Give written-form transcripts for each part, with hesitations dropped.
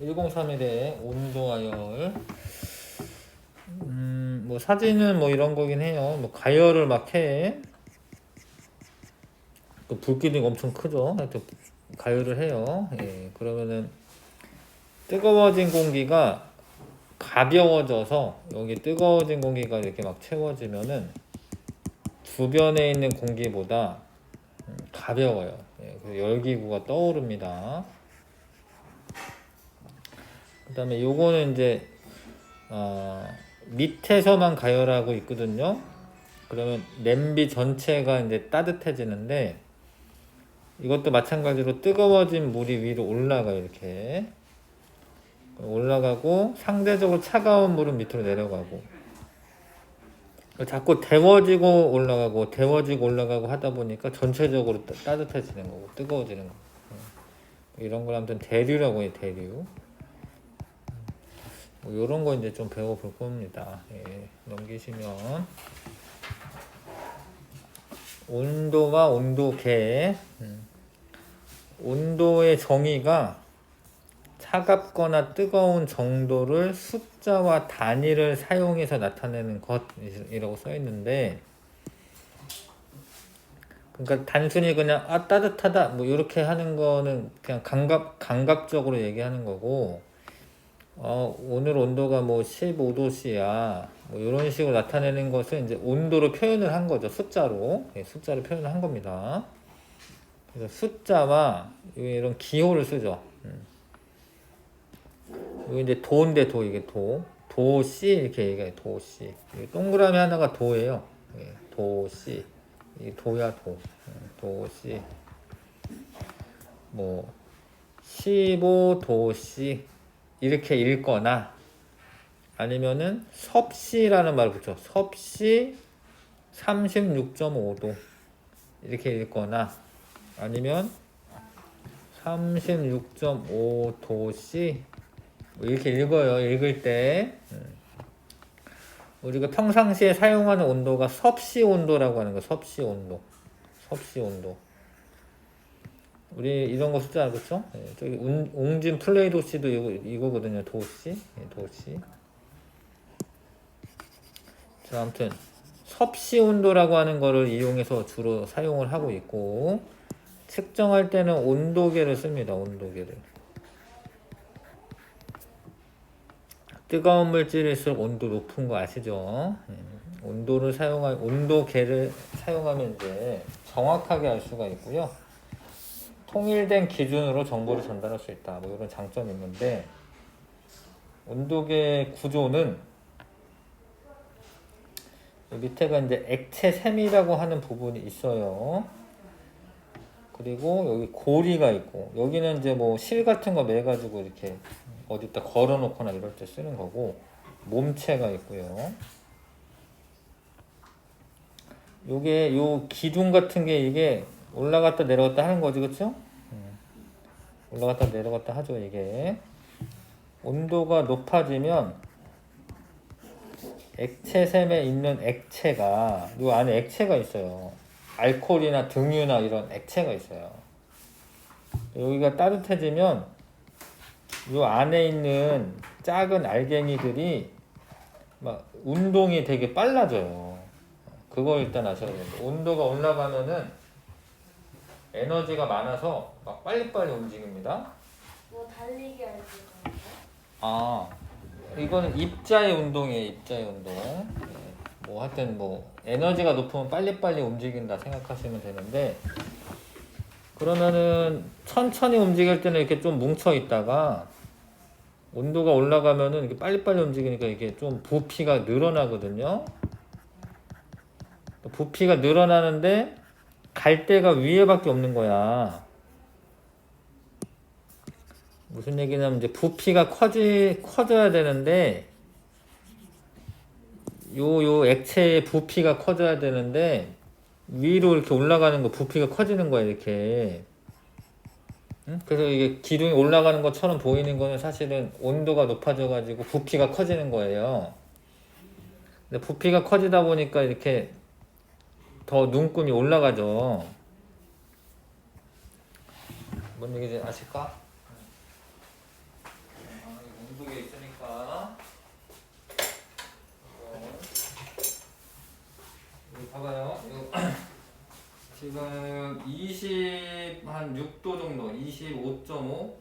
1031의 온도와열. 뭐 사진은 뭐 이런 거긴 해요. 뭐 가열을 막 해. 또 불길이 엄청 크죠. 하여튼 가열을 해요. 예, 그러면은 뜨거워진 공기가 가벼워져서 여기 뜨거워진 공기가 이렇게 막 채워지면은 주변에 있는 공기보다 가벼워요. 예, 그래서 열기구가 떠오릅니다. 그 다음에 요거는 이제 밑에서만 가열하고 있거든요. 그러면 냄비 전체가 이제 따뜻해지는데 이것도 마찬가지로 뜨거워진 물이 위로 올라가요. 이렇게 올라가고 상대적으로 차가운 물은 밑으로 내려가고 자꾸 데워지고 올라가고 하다 보니까 전체적으로 따뜻해지는 거고 뜨거워지는 거. 이런 걸 아무튼 대류라고 해요. 대류. 뭐 이런 거 이제 좀 배워볼 겁니다. 예, 넘기시면 온도와 온도계. 온도의 정의가 차갑거나 뜨거운 정도를 숫자와 단위를 사용해서 나타내는 것이라고 써 있는데, 그러니까 단순히 그냥 따뜻하다 뭐 이렇게 하는 거는 그냥 감각적으로 얘기하는 거고, 오늘 온도가 뭐 15도씨야 뭐 이런 식으로 나타내는 것은 이제 온도로 표현을 한 거죠. 숫자로. 예, 숫자로 표현을 한 겁니다. 그래서 숫자와 이런 기호를 쓰죠. 여기 이제 도인데 이게 도시 이렇게 얘기해요. 도시. 동그라미 하나가 도예요. 예, 도시. 이 도야 도. 도시. 뭐 15도씨 이렇게 읽거나 아니면은 섭씨라는 말을 붙여. 섭씨 36.5도 이렇게 읽거나 아니면 36.5도씨 이렇게 읽어요. 읽을 때 우리가 평상시에 사용하는 온도가 섭씨 온도라고 하는 거. 섭씨 온도. 섭씨 온도. 우리 이런 거 쓰잖아, 그쵸? 예, 저기 웅진 플레이 도시도 이거거든요. 도시. 예, 도시. 자, 아무튼 섭씨 온도라고 하는 거를 이용해서 주로 사용을 하고 있고, 측정할 때는 온도계를 씁니다. 온도계를. 뜨거운 물질일수록 온도 높은 거 아시죠? 온도계를 사용하면 이제 정확하게 알 수가 있고요. 통일된 기준으로 정보를 전달할 수 있다. 뭐 이런 장점이 있는데, 온도계 구조는 밑에가 이제 액체샘이라고 하는 부분이 있어요. 그리고 여기 고리가 있고, 여기는 이제 뭐 실 같은 거 매가지고 이렇게 어디다 걸어 놓거나 이럴 때 쓰는 거고, 몸체가 있고요. 요게 요 기둥 같은 게 이게 올라갔다 내려갔다 하는 거지, 그쵸? 올라갔다 내려갔다 하죠. 이게 온도가 높아지면 액체샘에 있는 액체가 요 안에 액체가 있어요. 알코올이나 등유나 이런 액체가 있어요. 여기가 따뜻해지면 요 안에 있는 작은 알갱이들이 막 운동이 되게 빨라져요. 그거 일단 아셔야 돼요. 온도가 올라가면은 에너지가 많아서 막 빨리빨리 움직입니다. 뭐 달리기 할 때. 아, 이거는 입자의 운동이에요. 입자의 운동. 뭐 하여튼 뭐 에너지가 높으면 빨리빨리 움직인다 생각하시면 되는데, 그러면은 천천히 움직일 때는 이렇게 좀 뭉쳐 있다가 온도가 올라가면은 이렇게 빨리빨리 움직이니까 이게 좀 부피가 늘어나거든요. 부피가 늘어나는데 갈 데가 위에밖에 없는 거야. 무슨 얘기냐면 이제 부피가 커져야 되는데 요 액체의 부피가 커져야 되는데 위로 이렇게 올라가는 거 부피가 커지는 거야 이렇게. 응? 그래서 이게 기둥이 올라가는 것처럼 보이는 거는 사실은 온도가 높아져 가지고 부피가 커지는 거예요. 근데 부피가 커지다 보니까 이렇게 더 눈금이 올라가죠. 뭔 얘기인지 아실까? 이쁘게 있으니까. 여기 봐봐요. 이거 지금 한 6도 정도, 25.5?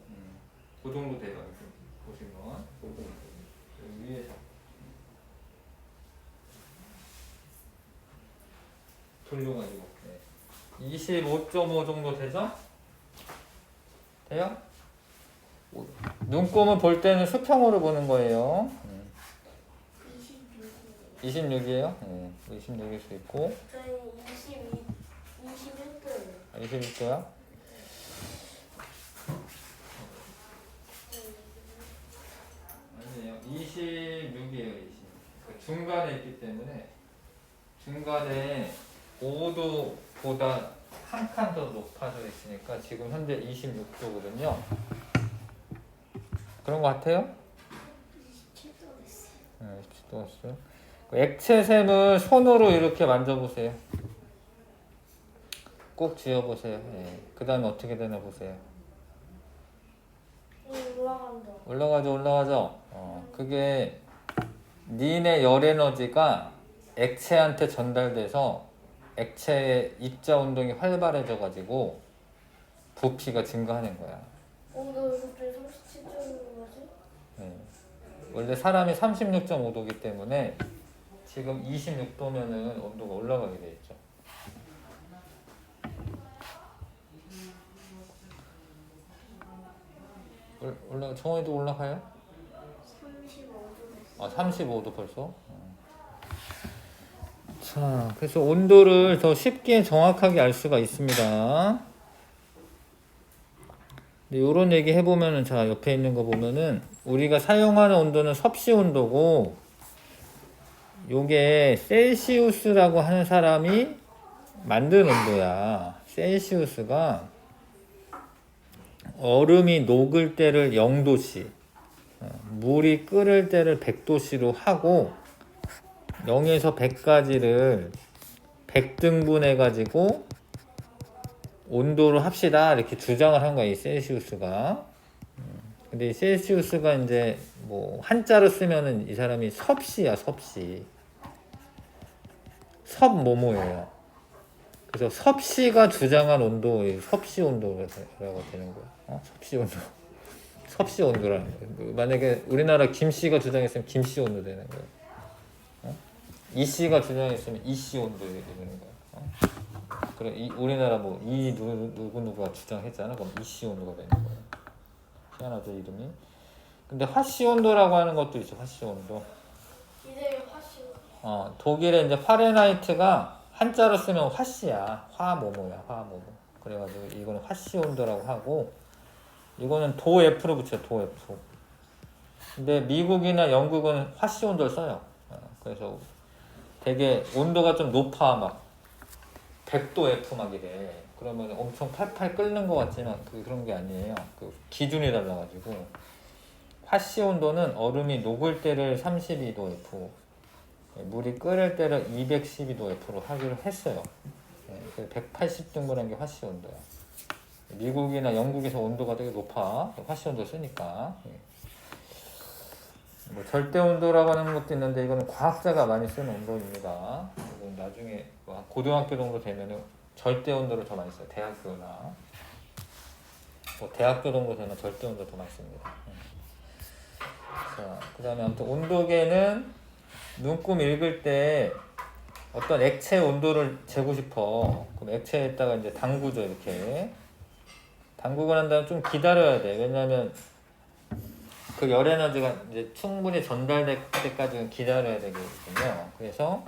그 정도 돼요. 이렇게 보시면. 여기 위에 돌려가지고. 네. 25.5 정도 되죠? 돼요? 눈곱을 볼 때는 수평으로 보는 거예요. 26이에요? 네. 26일 수 있고. 저희 21도예요. 21도야? 아니에요. 26이에요. 20. 중간에 있기 때문에 중간에 5도보다 한 칸 더 높아져 있으니까 지금 현재 26도거든요. 그런 거 같아요? 27도 됐어요. 네, 27도 왔어요. 액체샘을 손으로 이렇게 만져보세요. 꼭 쥐어보세요. 네. 그 다음에 어떻게 되나 보세요. 올라간다. 올라가죠. 그게 니네 열 에너지가 액체한테 전달돼서 액체의 입자 운동이 활발해져 가지고 부피가 증가하는 거야. 나 이거 왜 37도인 거지? 네. 원래 사람이 36.5도기 때문에 지금 26도면은 온도가 올라가게 돼 있죠. 정원이도 올라가요? 35도 됐어요. 35도 벌써? 자, 그래서 온도를 더 쉽게 정확하게 알 수가 있습니다. 이런 얘기 해보면은, 자, 옆에 있는 거 보면은, 우리가 사용하는 온도는 섭씨 온도고, 요게 셀시우스라고 하는 사람이 만든 온도야. 셀시우스가 얼음이 녹을 때를 0도씨, 물이 끓을 때를 100도씨로 하고, 0에서 100까지를 100등분 해가지고 온도를 합시다 이렇게 주장을 한 거야, 이 셀시우스가. 근데 이 셀시우스가 이제 뭐 한자로 쓰면은 이 사람이 섭씨야, 섭씨. 섭모모예요. 그래서 섭씨가 주장한 온도, 섭씨 온도라고 되는 거야. 섭씨 온도. 섭씨 온도라는 거야. 만약에 우리나라 김씨가 주장했으면 김씨 온도 되는 거야. 이씨가 주장했으면 이씨 온도 되는 거야. 그래, 우리나라 뭐 누구누구가 주장했잖아. 그럼 이씨 온도가 되는 거야. 희한하죠, 이름이. 근데 화씨 온도라고 하는 것도 있어. 화씨 온도. 이제 화씨. 독일의 이제 파렌하이트가 한자로 쓰면 화씨야. 화모모야, 화모모. 그래가지고 이거는 화씨 온도라고 하고, 이거는 도F로 붙여요. 도F. 근데 미국이나 영국은 화씨 온도를 써요. 그래서 되게 온도가 좀 높아, 막 100도 F 막 이래. 그러면 엄청 팔팔 끓는 것 같지만 그런 게 아니에요. 그 기준이 달라가지고 화씨 온도는 얼음이 녹을 때를 32도 F, 물이 끓을 때를 212도 F로 하기로 했어요. 180등분한 게 화씨 온도야. 미국이나 영국에서 온도가 되게 높아. 화씨 온도 쓰니까. 뭐 절대 온도라고 하는 것도 있는데 이거는 과학자가 많이 쓰는 온도입니다. 이건 나중에 고등학교 정도 되면은 절대 온도를 더 많이 써요. 대학교나 뭐 대학교 정도 되면 절대 온도 더 많이 씁니다. 자, 그다음에 아무튼 온도계는 눈금 읽을 때 어떤 액체 온도를 재고 싶어. 그럼 액체에다가 이제 담그죠. 이렇게 담그고 난 다음에 좀 기다려야 돼. 왜냐면 그 열 에너지가 이제 충분히 전달될 때까지는 기다려야 되거든요. 그래서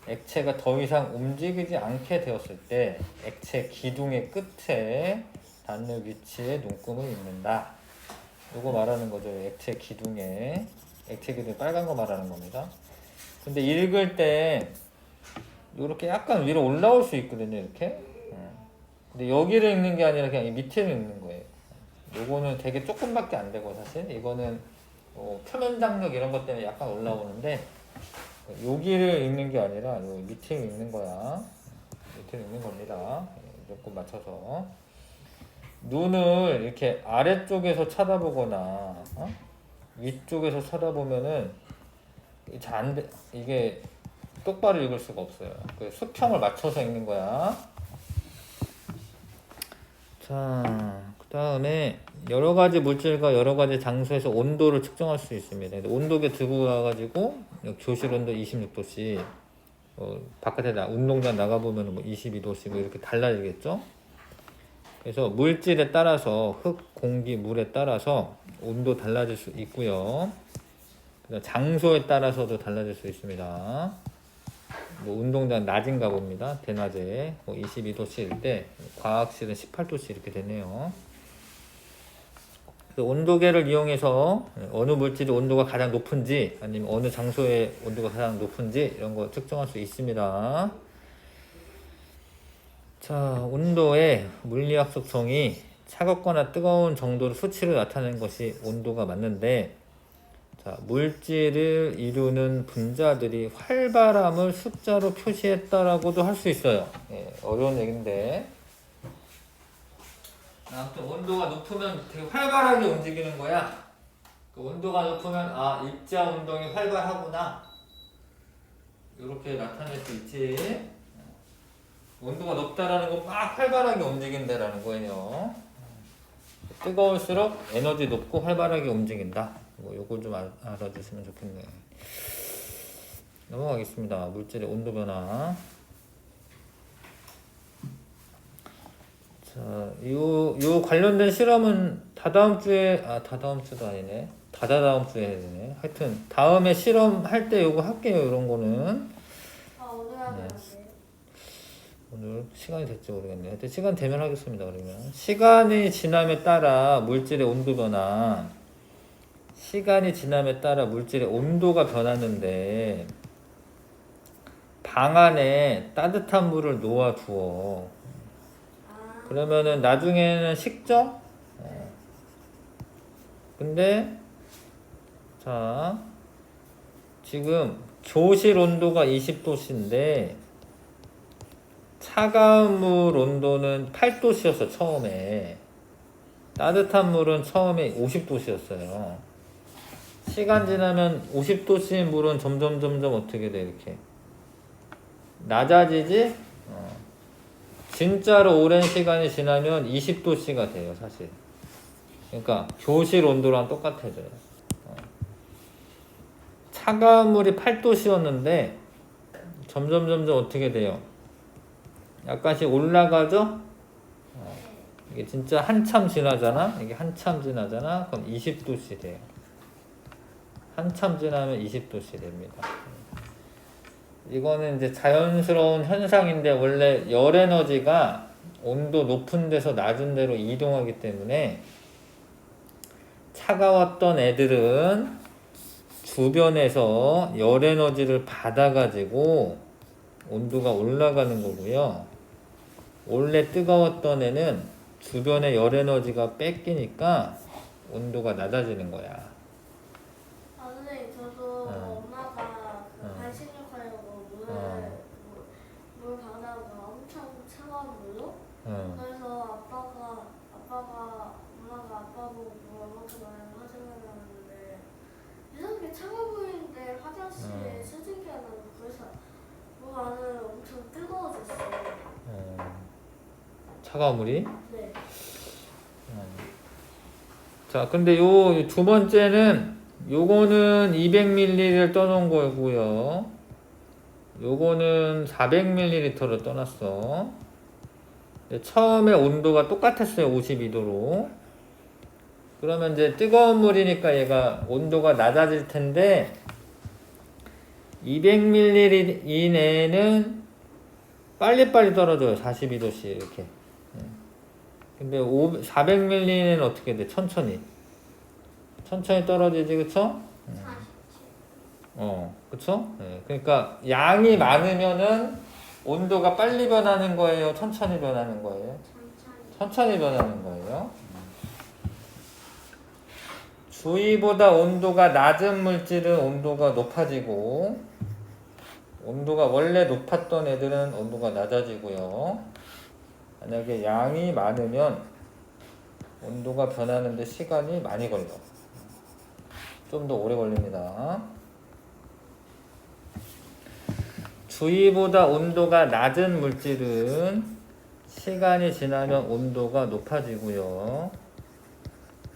액체가 더 이상 움직이지 않게 되었을 때 액체 기둥의 끝에 닿는 위치에 눈금을 읽는다. 이거 말하는 거죠. 액체 기둥에 빨간 거 말하는 겁니다. 근데 읽을 때 이렇게 약간 위로 올라올 수 있거든요. 이렇게. 근데 여기를 읽는 게 아니라 그냥 이 밑에를 읽는 거예요. 요거는 되게 조금밖에 안 되고 사실 이거는 표면 장력 이런 것 때문에 약간 올라오는데 여기를 읽는 게 아니라 요 밑에 읽는 거야. 밑에 읽는 겁니다. 조금 맞춰서 눈을 이렇게 아래쪽에서 쳐다보거나 위쪽에서 쳐다보면은 잘 안 돼. 이게 똑바로 읽을 수가 없어요. 그 수평을 맞춰서 읽는 거야. 자, 그 다음에 여러 가지 물질과 여러 가지 장소에서 온도를 측정할 수 있습니다. 근데 온도계 들고 가가지고 교실 온도 26도씨, 바깥에 운동장 나가보면 뭐 22도씨 뭐 이렇게 달라지겠죠? 그래서 물질에 따라서 흙, 공기, 물에 따라서 온도 달라질 수 있고요. 장소에 따라서도 달라질 수 있습니다. 뭐 운동장 낮인가 봅니다. 대낮에 뭐 22도씨일 때 과학실은 18도씨 이렇게 되네요. 그래서 온도계를 이용해서 어느 물질의 온도가 가장 높은지 아니면 어느 장소의 온도가 가장 높은지 이런 거 측정할 수 있습니다. 자, 온도의 물리학 속성이 차갑거나 뜨거운 정도를 수치로 나타내는 것이 온도가 맞는데, 자, 물질을 이루는 분자들이 활발함을 숫자로 표시했다라고도 할 수 있어요. 예, 어려운 얘기인데. 아무튼 온도가 높으면 되게 활발하게 움직이는 거야. 그 온도가 높으면 입자 운동이 활발하구나. 이렇게 나타낼 수 있지. 온도가 높다라는 거 막 활발하게 움직인다라는 거예요. 뜨거울수록 에너지 높고 활발하게 움직인다. 뭐 요걸 좀 알아주시면 좋겠네. 넘어가겠습니다. 물질의 온도 변화. 자, 요 관련된 실험은 다다음 주에 다다음 주도 아니네. 다다다음 주에 해야 되네. 하여튼 다음에 실험 할 때 요거 할게요. 이런 거는. 오늘 하면 안 돼요? 오늘 시간이 될지 모르겠네요. 하여튼 시간 되면 하겠습니다. 그러면 시간이 지남에 따라 물질의 온도 변화. 시간이 지남에 따라 물질의 온도가 변하는데 방 안에 따뜻한 물을 놓아 두어. 그러면은 나중에는 식죠? 근데 자, 지금 교실 온도가 20도씨인데 차가운 물 온도는 8도씨였어. 처음에 따뜻한 물은 처음에 50도씨였어요. 시간 지나면 50도씨인 물은 점점 어떻게 돼? 이렇게 낮아지지? 진짜로 오랜 시간이 지나면 20도씨가 돼요. 사실. 그러니까 교실 온도랑 똑같아져요. 차가운 물이 8도씨였는데 점점 어떻게 돼요? 약간씩 올라가죠? 이게 진짜 한참 지나잖아? 이게 한참 지나잖아? 그럼 20도씨 돼요. 한참 지나면 20도씨 됩니다. 이거는 이제 자연스러운 현상인데 원래 열 에너지가 온도 높은 데서 낮은 데로 이동하기 때문에 차가웠던 애들은 주변에서 열 에너지를 받아가지고 온도가 올라가는 거고요. 원래 뜨거웠던 애는 주변의 열 에너지가 뺏기니까 온도가 낮아지는 거야. 선생님, 저도 엄마가 반신욕 하려고 물 받아가 엄청 차가운 물로. 그래서 엄마가 아빠 보고 물 얼마큼 많이 화장을 하는데 이상하게 차가워 보이는데 화장실에 수증기가 나고 그래서 물 안은 엄청 뜨거워졌어요. 차가운 물이? 네. 자, 근데 요 두 번째는 요거는 200ml를 떠놓은 거고요. 요거는 400ml를 떠났어. 처음에 온도가 똑같았어요. 52도로. 그러면 이제 뜨거운 물이니까 얘가 온도가 낮아질 텐데 200ml 이내에는 빨리빨리 떨어져요. 42도씨 이렇게. 근데 400ml는 어떻게 돼? 천천히 떨어지지, 그쵸? 그쵸? 네. 그러니까 양이 많으면은 온도가 빨리 변하는 거예요? 천천히 변하는 거예요? 천천히 변하는 거예요. 주위보다 온도가 낮은 물질은 온도가 높아지고 온도가 원래 높았던 애들은 온도가 낮아지고요. 만약에 양이 많으면 온도가 변하는데 시간이 많이 걸려. 좀 더 오래 걸립니다. 주위보다 온도가 낮은 물질은 시간이 지나면 온도가 높아지고요.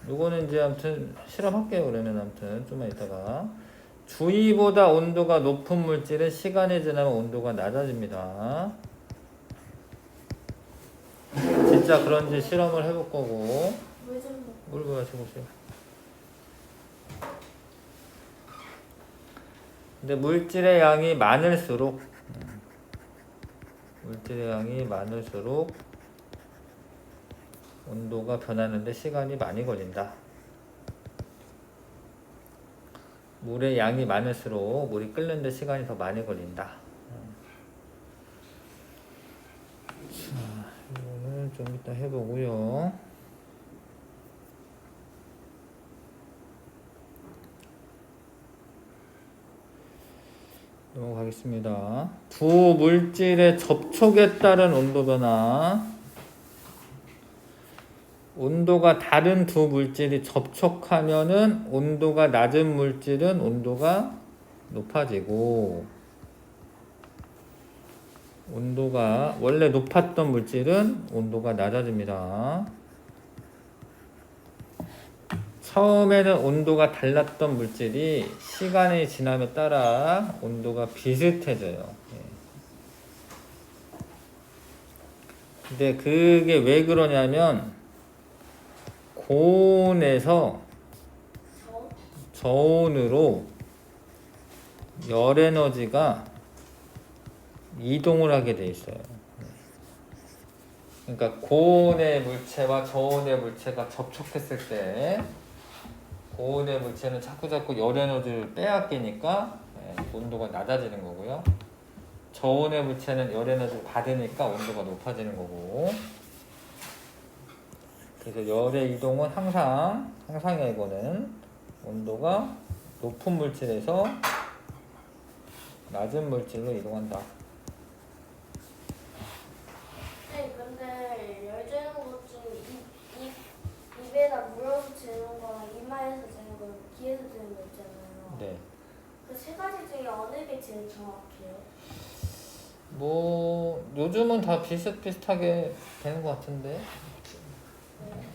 요거는 이제 아무튼 실험할게요. 그러면 아무튼 좀만 이따가. 주위보다 온도가 높은 물질은 시간이 지나면 온도가 낮아집니다. 진짜 그런지 실험을 해볼 거고. 물 마셔보세요. 근데 물질의 양이 많을수록 온도가 변하는데 시간이 많이 걸린다. 물의 양이 많을수록 물이 끓는데 시간이 더 많이 걸린다. 자, 이거는 좀 이따 해보고요. 넘어가겠습니다. 두 물질의 접촉에 따른 온도 변화. 온도가 다른 두 물질이 접촉하면은 온도가 낮은 물질은 온도가 높아지고, 온도가 원래 높았던 물질은 온도가 낮아집니다. 처음에는 온도가 달랐던 물질이 시간이 지남에 따라 온도가 비슷해져요. 근데 그게 왜 그러냐면 고온에서 저온으로 열 에너지가 이동을 하게 돼 있어요. 그러니까 고온의 물체와 저온의 물체가 접촉했을 때 고온의 물체는 자꾸 열 에너지를 빼앗기니까 온도가 낮아지는 거고요. 저온의 물체는 열 에너지를 받으니까 온도가 높아지는 거고. 그래서 열의 이동은 항상이야 이거는. 온도가 높은 물질에서 낮은 물질로 이동한다. 네, 근데 열 재는 것 중 입에다 물어서 재는 거랑 이마에서 재는 거랑 귀에서 재는 거 있잖아요. 네. 그 세 가지 중에 어느 게 제일 정확해요? 뭐 요즘은 다 비슷비슷하게 되는 것 같은데.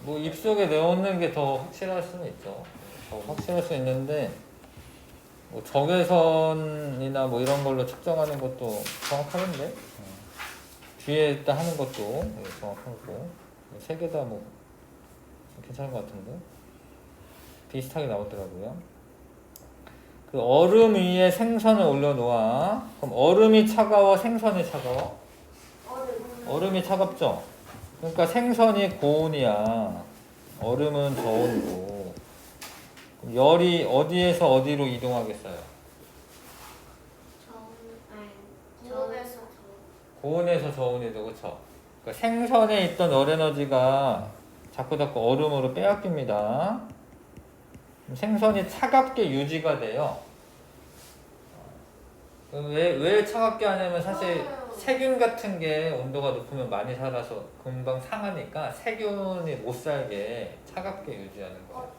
뭐 입속에 넣는 게 더 확실할 수는 있죠. 더 확실할 수 있는데 뭐 적외선이나 뭐 이런 걸로 측정하는 것도 정확하던데. 뒤에 있다 하는 것도 정확하고 세 개 다 뭐 괜찮은 것 같은데 비슷하게 나오더라고요. 그 얼음 위에 생선을 올려놓아. 그럼 얼음이 차가워, 생선이 차가워? 얼음이 차갑죠? 그러니까 생선이 고온이야. 얼음은 저온이고. 열이 어디에서 어디로 이동하겠어요? 고온에서 고온에서 저온이죠, 그쵸? 그러니까 생선에 있던 열 에너지가 자꾸 얼음으로 빼앗깁니다. 생선이 차갑게 유지가 돼요. 왜 차갑게 하냐면 사실 세균 같은 게 온도가 높으면 많이 살아서 금방 상하니까 세균이 못 살게 차갑게 유지하는 거예요.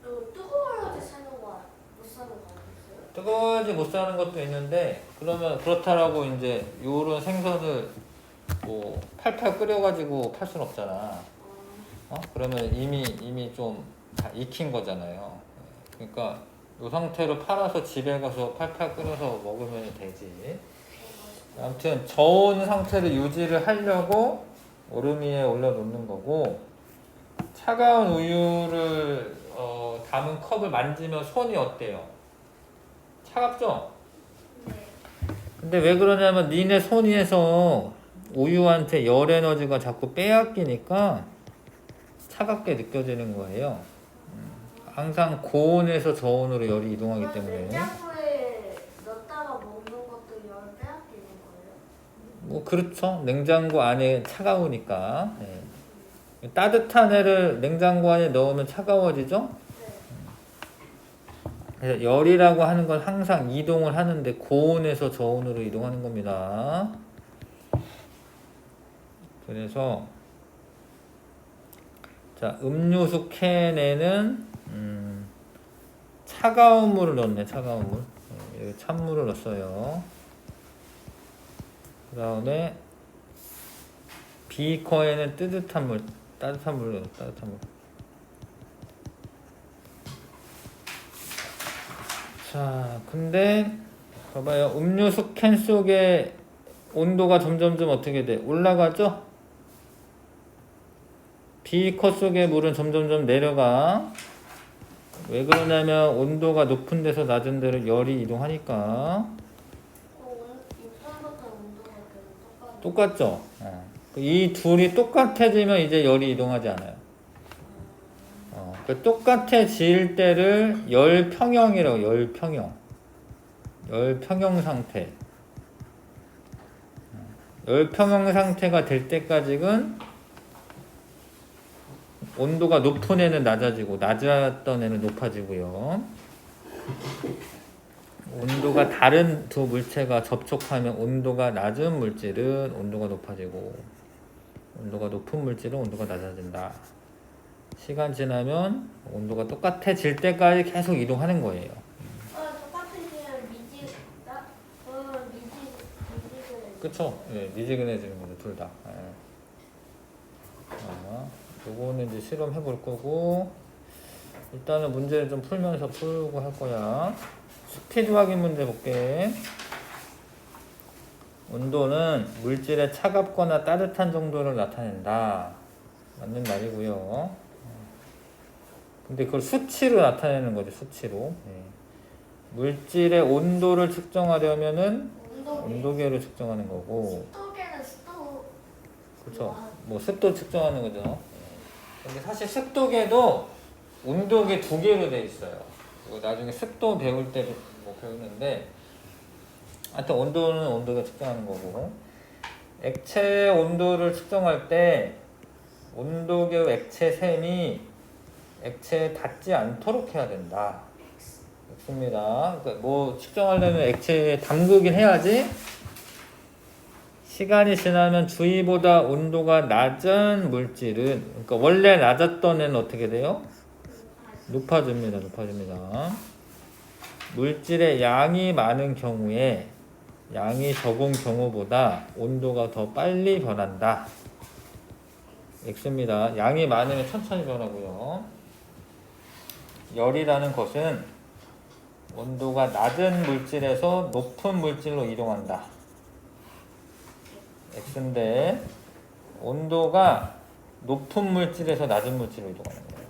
뜨거워야지 사는 거 못 사는 거 아니었어요? 뜨거워야지 못 사는 것도 있는데 그러면 그렇다라고 이제 요런 생선을 뭐 팔팔 끓여가지고 팔 순 없잖아. 그러면 이미 좀 다 익힌 거잖아요. 그러니까 이 상태로 팔아서 집에 가서 팔팔 끓여서 먹으면 되지. 아무튼 저온 상태를 유지를 하려고 얼음 위에 올려놓는 거고, 차가운 우유를 담은 컵을 만지면 손이 어때요? 차갑죠? 네. 근데 왜 그러냐면 니네 손 위에서 우유한테 열 에너지가 자꾸 빼앗기니까 차갑게 느껴지는 거예요. 항상 고온에서 저온으로 열이 이동하기 때문에. 냉장고에 넣었다가 먹는 것도 열 빼앗기는 거예요? 뭐 그렇죠. 냉장고 안에 차가우니까. 네. 따뜻한 애를 냉장고 안에 넣으면 차가워지죠? 네. 그래서 열이라고 하는 건 항상 이동을 하는데 고온에서 저온으로 이동하는 겁니다. 그래서 자, 음료수 캔에는 차가운 물을 넣네. 차가운 물. 여기 찬물을 넣었어요. 그 다음에 비커에는 따뜻한 물 넣어. 따뜻한 물. 자, 근데 봐봐요. 음료수 캔 속에 온도가 점점점 어떻게 돼? 올라가죠? 비커 속의 물은 점점점 내려가. 왜 그러냐면 온도가 높은 데서 낮은 데로 열이 이동하니까. 육상부터 온도가 계속 똑같죠? 이 둘이 똑같아지면 이제 열이 이동하지 않아요. 그 똑같아질 때를 열평형이라고. 열평형 상태. 열평형 상태가 될 때까지는 온도가 높은 애는 낮아지고 낮았던 애는 높아지고요. 온도가 다른 두 물체가 접촉하면 온도가 낮은 물질은 온도가 높아지고 온도가 높은 물질은 온도가 낮아진다. 시간 지나면 온도가 똑같아질 때까지 계속 이동하는 거예요. 똑같으면 미지그네. 그쵸? 예, 미지근해지는 거죠, 둘 다. 예. 요거는 이제 실험해 볼 거고, 일단은 문제를 좀 풀면서 풀고 할 거야. 스피드 확인 문제 볼게. 온도는 물질의 차갑거나 따뜻한 정도를 나타낸다. 맞는 말이고요. 근데 그걸 수치로 나타내는 거죠, 수치로. 예. 물질의 온도를 측정하려면은 온도계로 측정하는 거고. 습도계는 습도. 그렇죠. 뭐 습도 측정하는 거죠. 근데 사실 습도계도 온도계 두 개로 돼 있어요. 그리고 나중에 습도 배울 때 뭐 배우는데, 하여튼 온도는 온도계 측정하는 거고, 액체의 온도를 측정할 때 온도계 액체샘이 액체에 닿지 않도록 해야 된다. X입니다. 그러니까 뭐 측정하려면 액체에 담그긴 해야지. 시간이 지나면 주위보다 온도가 낮은 물질은, 그러니까 원래 낮았던 애는 어떻게 돼요? 높아집니다. 물질의 양이 많은 경우에 양이 적은 경우보다 온도가 더 빨리 변한다. X입니다. 양이 많으면 천천히 변하고요. 열이라는 것은 온도가 낮은 물질에서 높은 물질로 이동한다. X인데 온도가 높은 물질에서 낮은 물질로 이동하는 거예요.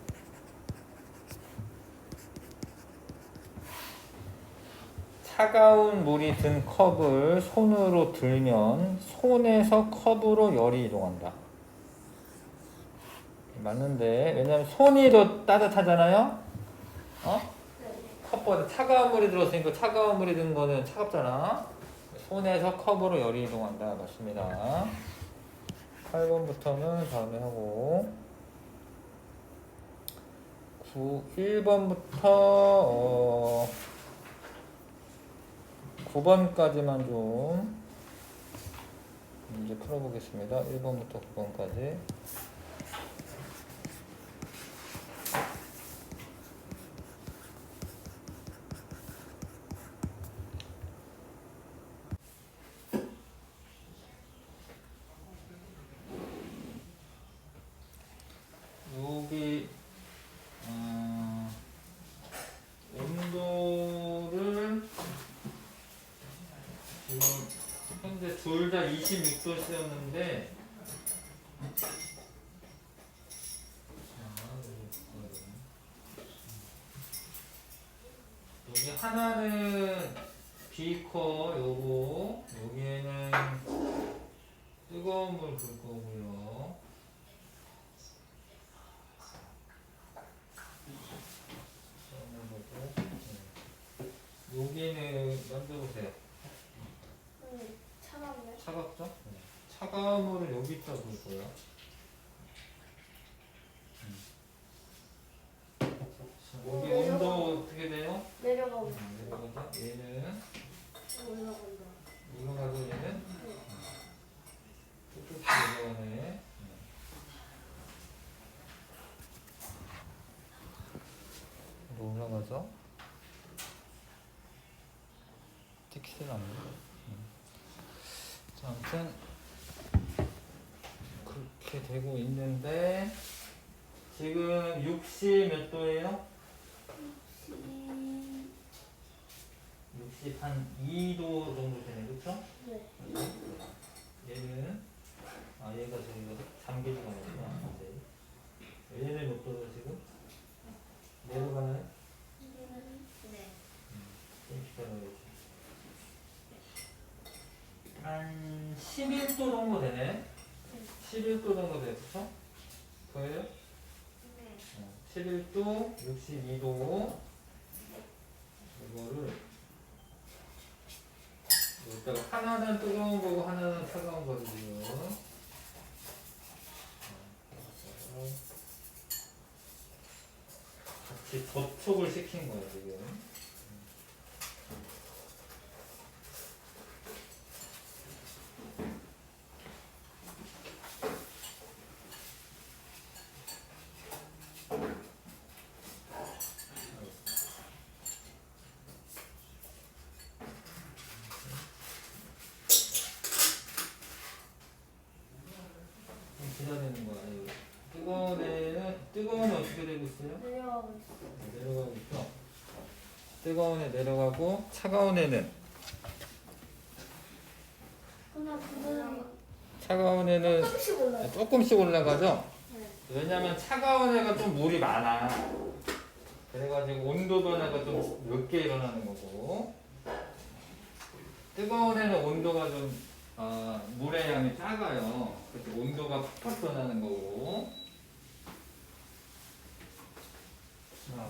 차가운 물이 든 컵을 손으로 들면 손에서 컵으로 열이 이동한다. 맞는데, 왜냐면 손이 더 따뜻하잖아요? 컵보다 차가운 물이 들었으니까 차가운 물이 든 거는 차갑잖아. 손에서 컵으로 열이 이동한다. 맞습니다. 8번부터는 다음에 하고, 1번부터 9번까지만 좀 문제 풀어보겠습니다. 1번부터 9번까지. 여기 온도를 지금 현재 둘 다 26도씨였는데 여기 하나는 비커 요거, 여기에는 뜨거운 물 볼 거고요. 여기는 만져보세요. 차갑네. 차갑죠? 차가운 물은 여기다 볼 거야. 여기 온도 어떻게 돼요? 내려가고. 내려가죠? 얘는 올라간다. 올라가고 얘는 쭉쭉 올라가네. 올라가죠? 찍히질 않네. 자, 아무튼 그렇게 되고 있는데 지금 60 몇 도예요? 60 한 2도 정도 되네, 그쵸? 네. 얘는 얘가 저기가 잠기지가 않았구나. 얘는 몇 도로 지금? 내려가나요? 네. 좀 기다려야지. 한 11도 정도 되네. 11도 정도 돼, 그쵸? 보여요? 네. 11도, 62도. 이거를 여기다가 하나는 뜨거운 거고 하나는 차가운 거지 지금. 같이 접촉을 시킨 거예요 지금. 기다리는 거야. 뜨거운 애 어떻게 되고 있어요? 내려가고 있어요. 내려가고 있죠. 뜨거운 애 내려가고 차가운 애는 그냥 그대로 차가운 애는 조금씩 올라요. 조금씩 올라가죠. 네. 왜냐면 차가운 애가 좀 물이 많아. 그래가지고 온도 변화가 좀 늦게 일어나는 거고, 뜨거운 애는 온도가 좀 물의 양이 작아요. 그래서 온도가 팍팍 변하는 거고. 자,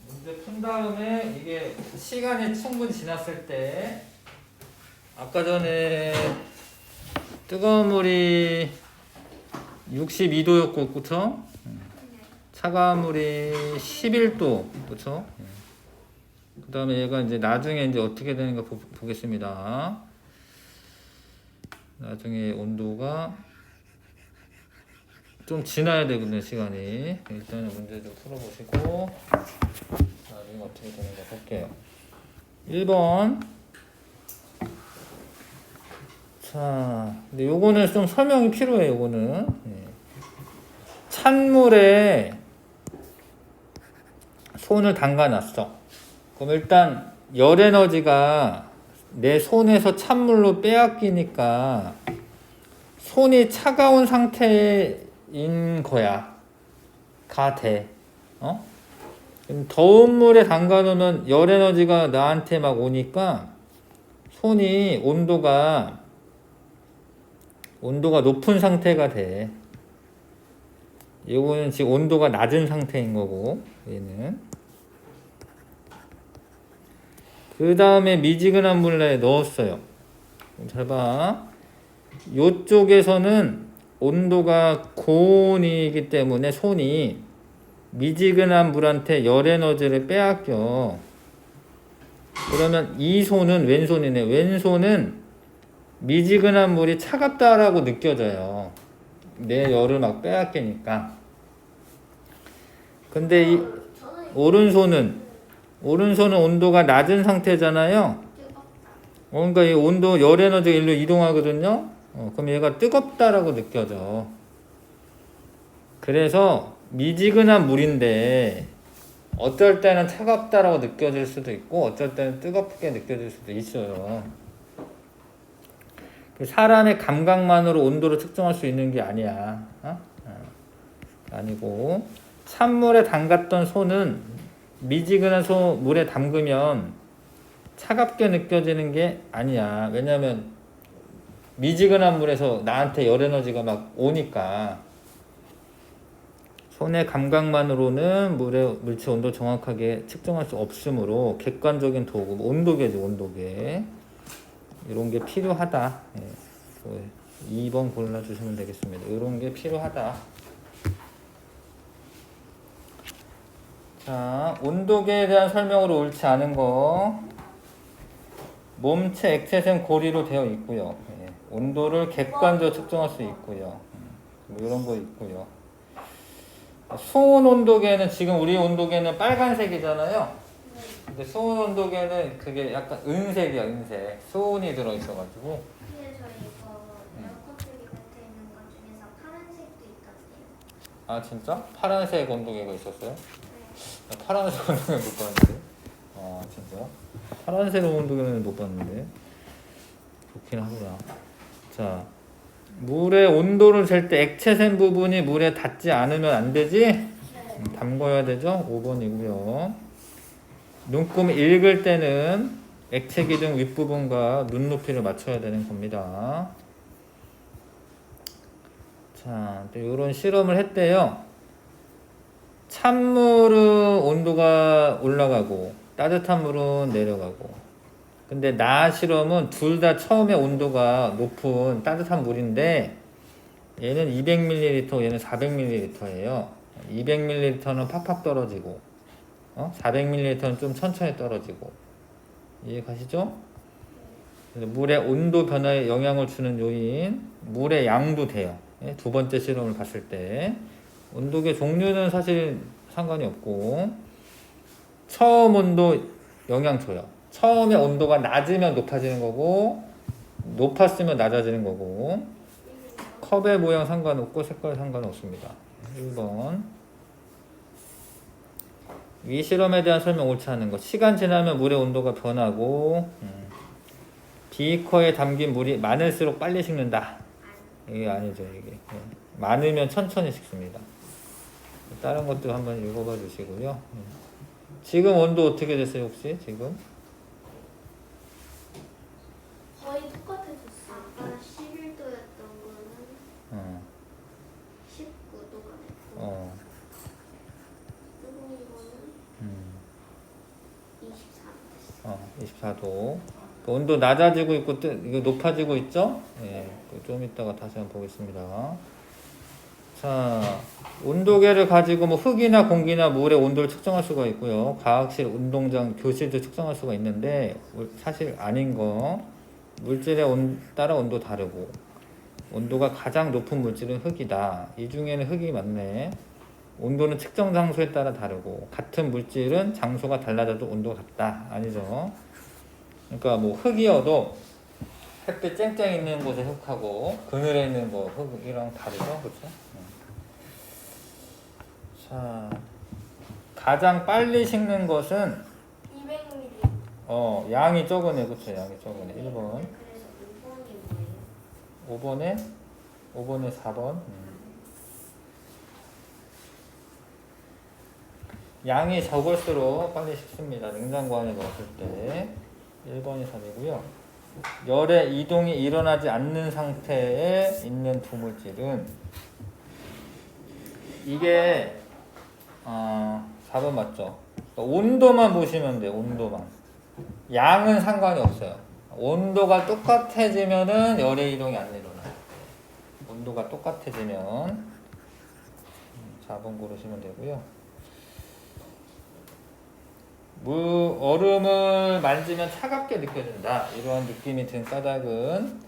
문제 푼 다음에 이게 시간이 충분히 지났을 때 아까 전에 뜨거운 물이 62도였고, 그쵸? 차가운 물이 11도, 그쵸? 그 다음에 얘가 이제 나중에 이제 어떻게 되는가 보겠습니다. 나중에 온도가 좀 지나야 되거든요, 시간이. 일단은 문제 좀 풀어보시고, 나중에 어떻게 되는가 볼게요. 1번. 자, 근데 요거는 좀 설명이 필요해요, 요거는. 찬물에 손을 담가 놨어. 그럼 일단 열 에너지가 내 손에서 찬물로 빼앗기니까 손이 차가운 상태인 거야. 가 돼. 더운 물에 담가 놓으면 열 에너지가 나한테 막 오니까 손이 온도가 높은 상태가 돼. 이거는 지금 온도가 낮은 상태인 거고, 얘는. 그 다음에 미지근한 물에 넣었어요. 잘 봐. 요쪽에서는 온도가 고온이기 때문에 손이 미지근한 물한테 열 에너지를 빼앗겨. 그러면 이 손은 왼손이네. 왼손은 미지근한 물이 차갑다라고 느껴져요. 내 열을 막 빼앗기니까. 근데 이 오른손은 온도가 낮은 상태잖아요. 그러니까 이 온도 열 에너지가 일로 이동하거든요. 그럼 얘가 뜨겁다라고 느껴져. 그래서 미지근한 물인데 어쩔 때는 차갑다라고 느껴질 수도 있고 어쩔 때는 뜨겁게 느껴질 수도 있어요. 사람의 감각만으로 온도를 측정할 수 있는 게 아니야. 아니고 찬물에 담갔던 손은 미지근한 물에 담그면 차갑게 느껴지는 게 아니야. 왜냐면 미지근한 물에서 나한테 열 에너지가 막 오니까. 손의 감각만으로는 물의 물체 온도 정확하게 측정할 수 없으므로 객관적인 도구, 온도계지, 온도계. 이런 게 필요하다. 2번 골라주시면 되겠습니다. 이런 게 필요하다. 자, 온도계에 대한 설명으로 옳지 않은 거. 몸체 액체생 고리로 되어 있고요. 온도를 객관적으로 측정할 수 있고요. 이런 거 있고요. 수온 온도계는 지금 우리 온도계는 빨간색이잖아요. 근데 수온 온도계는 그게 약간 은색이야, 은색. 수온이 들어있어가지고. 근데 저 이거 에어컨 쪽에 곁에 있는 것 중에서 파란색도 있던데요. 아, 진짜? 파란색 온도계가 있었어요? 네. 나 파란색 온도계는 못 봤는데. 아, 진짜? 파란색 온도계는 못 봤는데. 좋긴 하구나. 자, 물의 온도를 잴 때 액체샘 부분이 물에 닿지 않으면 안 되지? 네. 담궈야 되죠? 5번이고요. 눈금 읽을 때는 액체 기둥 윗부분과 눈높이를 맞춰야 되는 겁니다. 자, 또 이런 실험을 했대요. 찬물은 온도가 올라가고 따뜻한 물은 내려가고. 근데 나 실험은 둘 다 처음에 온도가 높은 따뜻한 물인데 얘는 200ml, 얘는 400ml예요. 200ml는 팍팍 떨어지고 400ml는 좀 천천히 떨어지고. 이해 가시죠? 그래서 물의 온도 변화에 영향을 주는 요인, 물의 양도 돼요. 두 번째 실험을 봤을 때 온도계 종류는 사실 상관이 없고 처음 온도 영향 줘요. 처음에 온도가 낮으면 높아지는 거고 높았으면 낮아지는 거고 컵의 모양 상관없고 색깔 상관없습니다. 1번. 이 실험에 대한 설명 옳지 않은 것. 시간 지나면 물의 온도가 변하고 비커에 담긴 물이 많을수록 빨리 식는다. 이게 아니죠, 이게. 많으면 천천히 식습니다. 다른 것도 한번 읽어봐 주시고요. 지금 온도 어떻게 됐어요, 혹시? 지금? 거의 똑같아졌어요. 아까 11도였던 거는 어, 19도가 됐고 어, 뜨거운 거는 음, 24도 됐어요. 24도. 온도 낮아지고 있고, 이거 높아지고 있죠? 예, 좀 이따가 다시 한번 보겠습니다. 자, 온도계를 가지고 뭐 흙이나 공기나 물의 온도를 측정할 수가 있고요. 과학실, 운동장, 교실도 측정할 수가 있는데 사실 아닌 거. 물질에 따라 온도 다르고 온도가 가장 높은 물질은 흙이다. 이 중에는 흙이 많네. 온도는 측정 장소에 따라 다르고 같은 물질은 장소가 달라져도 온도가 같다. 아니죠. 그러니까 뭐 흙이어도 햇빛 쨍쨍 있는 곳에 흙하고 그늘에 있는 거 흙이랑 다르죠. 그렇죠? 자, 가장 빨리 식는 것은 200ml. 양이 적으네. 그렇죠? 양이 적으네. 1번. 그래서 5번이 뭐예요? 5번에 4번. 양이 적을수록 빨리 식습니다. 냉장고 안에 넣었을 때. 1번이 3이고요. 열의 이동이 일어나지 않는 상태에 있는 두 물질은 이게 4번 맞죠? 온도만 보시면 돼요. 온도만. 양은 상관이 없어요. 온도가 똑같아지면은 열의 이동이 안 일어나요. 온도가 똑같아지면 4번 고르시면 되고요. 얼음을 만지면 차갑게 느껴진다. 이러한 느낌이 든 까닭은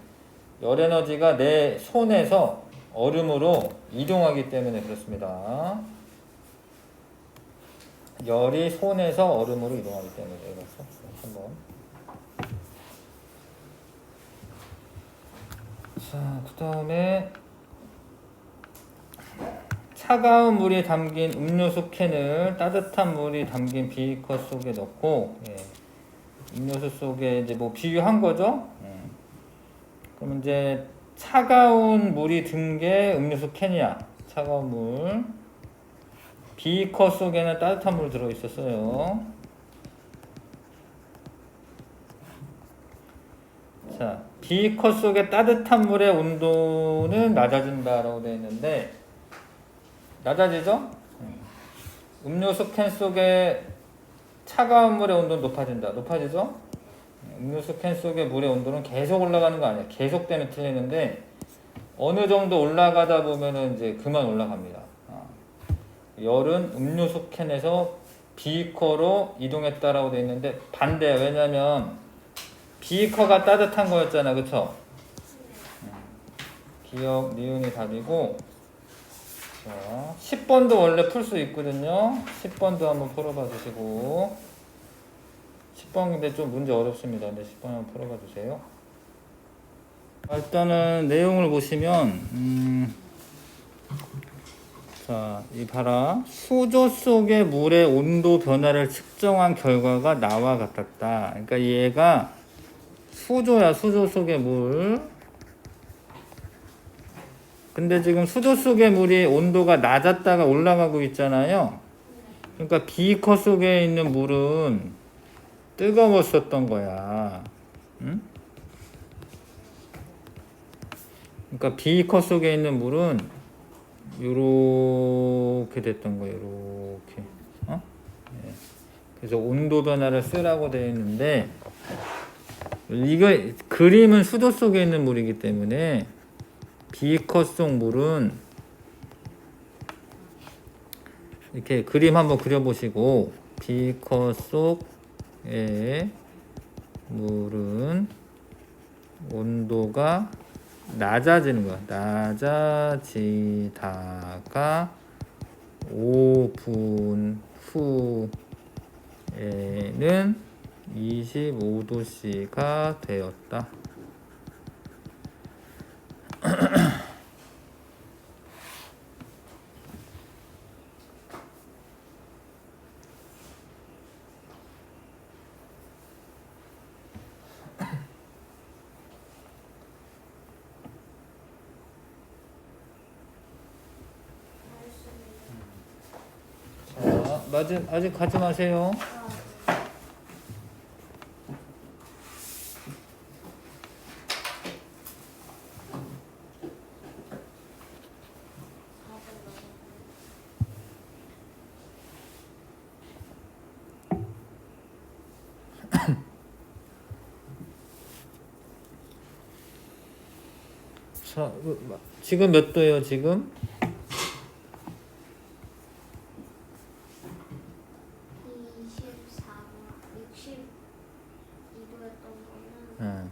열 에너지가 내 손에서 얼음으로 이동하기 때문에 그렇습니다. 열이 손에서 얼음으로 이동하기 때문에 그렇죠. 한번. 자, 그 다음에 차가운 물이 담긴 음료수 캔을 따뜻한 물이 담긴 비커 속에 넣고 음료수 속에 이제 뭐 비유한 거죠. 그럼 이제 차가운 물이 든 게 음료수 캔이야. 차가운 물. 비커 속에는 따뜻한 물 들어 있었어요. 자, 비커 속에 따뜻한 물의 온도는 낮아진다라고 되어 있는데 낮아지죠? 음료수 캔 속에 차가운 물의 온도는 높아진다. 높아지죠? 음료수 캔 속의 물의 온도는 계속 올라가는 거 아니야. 계속되면 틀리는데 어느 정도 올라가다 보면은 이제 그만 올라갑니다. 열은 음료수 캔에서 비커로 이동했다라고 되어 있는데 반대야. 왜냐면 비커가 따뜻한 거였잖아. 그쵸? 기억, 니은이 답이고. 자, 10번도 원래 풀 수 있거든요. 10번도 한번 풀어봐 주시고. 10번인데 좀 문제 어렵습니다. 근데 10번 한번 풀어봐 주세요. 일단은 내용을 보시면 자, 이 봐라. 수조 속의 물의 온도 변화를 측정한 결과가 나와 같았다. 그러니까 얘가 수조야, 수조 속의 물. 근데 지금 수조 속의 물이 온도가 낮았다가 올라가고 있잖아요. 그러니까 비커 속에 있는 물은 뜨거웠었던 거야. 응? 그러니까 비커 속에 있는 물은 요렇게 됐던 거예요. 요렇게. 어? 예. 그래서 온도 변화를 쓰라고 되어 있는데 이거 그림은 수도 속에 있는 물이기 때문에 비커 속 물은 이렇게 그림 한번 그려보시고 비커 속의 물은 온도가 낮아지는 거야. 낮아지다가 5분 후에는 25도씨가 되었다. 자, 아직 가지 마세요. 자, 지금 몇 도예요, 지금? 62도였던 거는 응.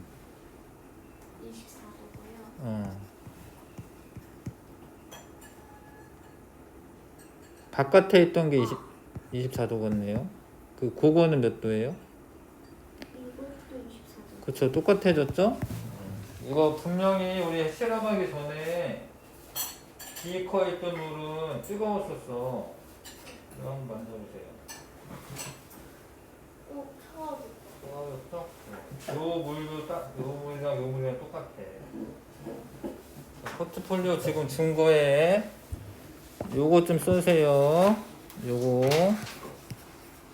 24도고요. 바깥에 있던 게 24도 같네요. 그거는 몇 도예요? 이것도 24도. 그쵸, 똑같아졌죠? 이거 분명히 우리 실험하기 전에 비커에 있던 물은 뜨거웠었어. 이거 한번 만져보세요. 차가워졌다. 뜨거워졌어? 요 물도 요 물이랑 요 물이랑 똑같아. 자, 포트폴리오 지금 준 거에 요거 좀 써세요. 요거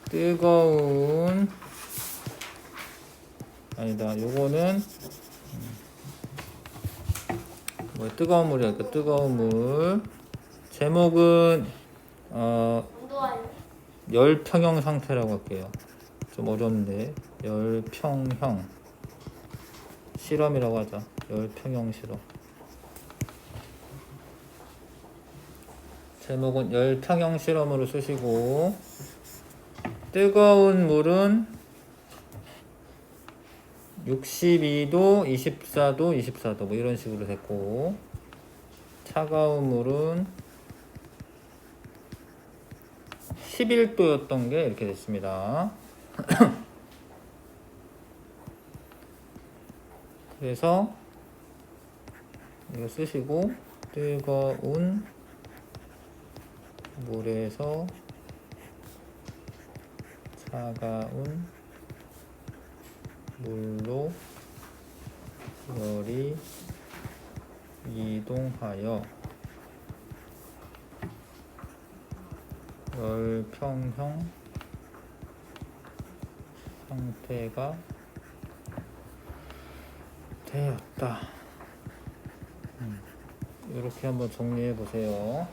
뜨거운 아니다. 요거는 뭐 뜨거운 물이야. 그 뜨거운 물. 제목은 온도와 열평형 상태라고 할게요. 좀 어려운데 열평형 실험이라고 하자. 열평형 실험. 제목은 열평형 실험으로 쓰시고 뜨거운 물은 62도, 24도, 24도 뭐 이런 식으로 됐고 차가운 물은 11도였던 게 이렇게 됐습니다. 그래서 이거 쓰시고 뜨거운 물에서 차가운 물로 열이 이동하여 열평형 상태가 되었다. 이렇게 한번 정리해 보세요.